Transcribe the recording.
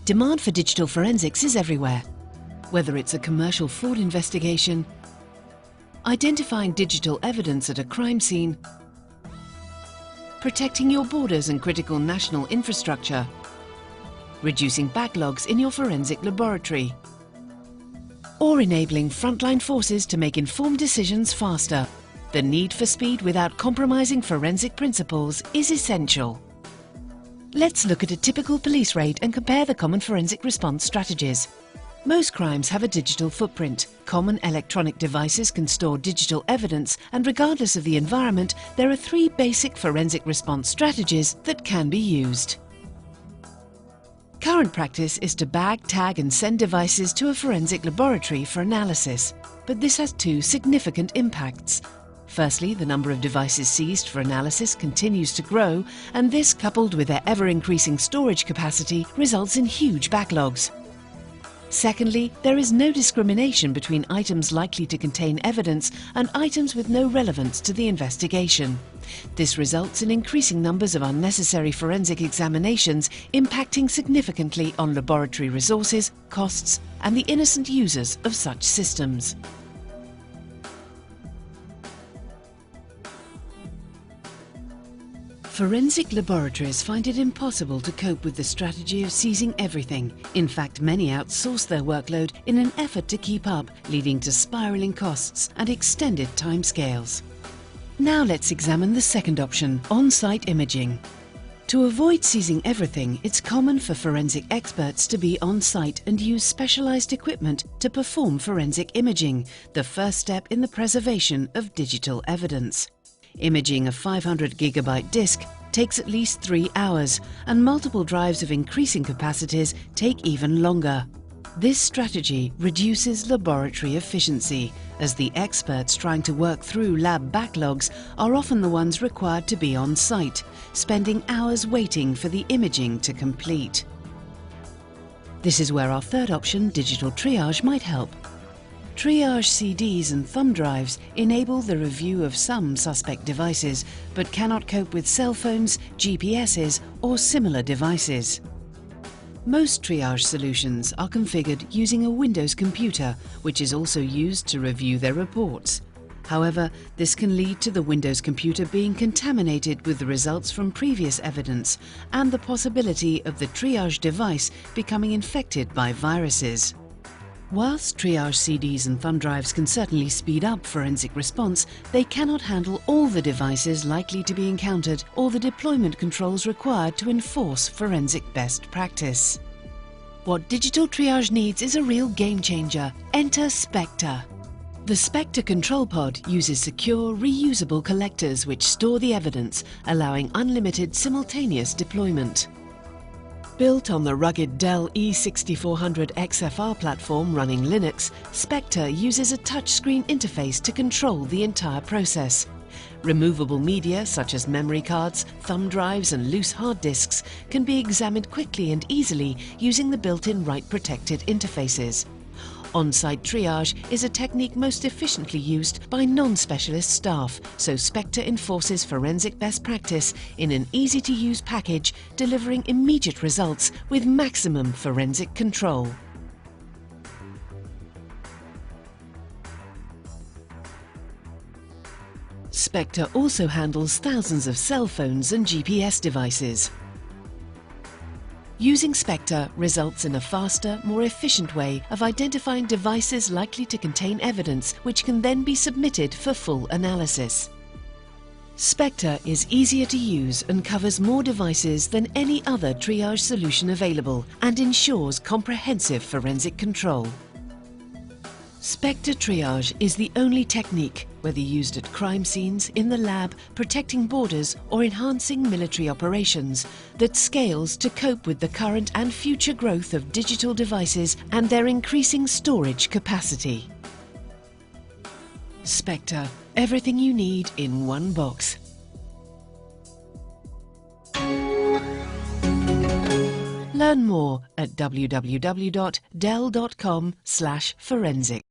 Demand for digital forensics is everywhere. Whether it's a commercial fraud investigation, identifying digital evidence at a crime scene, protecting your borders and critical national infrastructure, reducing backlogs in your forensic laboratory, or enabling frontline forces to make informed decisions faster. The need for speed without compromising forensic principles is essential. Let's look at a typical police raid and compare the common forensic response strategies. Most crimes have a digital footprint. Common electronic devices can store digital evidence, and regardless of the environment, there are 3 basic forensic response strategies that can be used. Current practice is to bag, tag and send devices to a forensic laboratory for analysis, but this has 2 significant impacts. Firstly, the number of devices seized for analysis continues to grow, and this, coupled with their ever-increasing storage capacity, results in huge backlogs. Secondly, there is no discrimination between items likely to contain evidence and items with no relevance to the investigation. This results in increasing numbers of unnecessary forensic examinations, impacting significantly on laboratory resources, costs, and the innocent users of such systems. Forensic laboratories find it impossible to cope with the strategy of seizing everything. In fact, many outsource their workload in an effort to keep up, leading to spiraling costs and extended timescales. Now let's examine the second option, on-site imaging. To avoid seizing everything, it's common for forensic experts to be on-site and use specialized equipment to perform forensic imaging, the first step in the preservation of digital evidence. Imaging a 500 gigabyte disk takes at least 3 hours, and multiple drives of increasing capacities take even longer. This strategy reduces laboratory efficiency, as the experts trying to work through lab backlogs are often the ones required to be on site, spending hours waiting for the imaging to complete. This is where our third option, digital triage, might help. Triage CDs and thumb drives enable the review of some suspect devices, but cannot cope with cell phones, GPSs, or similar devices. Most triage solutions are configured using a Windows computer, which is also used to review their reports. However, this can lead to the Windows computer being contaminated with the results from previous evidence and the possibility of the triage device becoming infected by viruses. Whilst triage CDs and thumb drives can certainly speed up forensic response, they cannot handle all the devices likely to be encountered or the deployment controls required to enforce forensic best practice. What digital triage needs is a real game changer. Enter Spectre. The Spectre control pod uses secure, reusable collectors which store the evidence, allowing unlimited simultaneous deployment. Built on the rugged DELL E6400 XFR platform running Linux, Spectre uses a touchscreen interface to control the entire process. Removable media such as memory cards, thumb drives and loose hard disks can be examined quickly and easily using the built-in write-protected interfaces. On-site triage is a technique most efficiently used by non-specialist staff, so Spectre enforces forensic best practice in an easy-to-use package, delivering immediate results with maximum forensic control. Spectre also handles thousands of cell phones and GPS devices. Using Spectre results in a faster, more efficient way of identifying devices likely to contain evidence which can then be submitted for full analysis. Spectre is easier to use and covers more devices than any other triage solution available and ensures comprehensive forensic control. Spectre triage is the only technique, whether used at crime scenes, in the lab, protecting borders or enhancing military operations, that scales to cope with the current and future growth of digital devices and their increasing storage capacity. Spectre, everything you need in one box. Learn more at www.dell.com/forensic.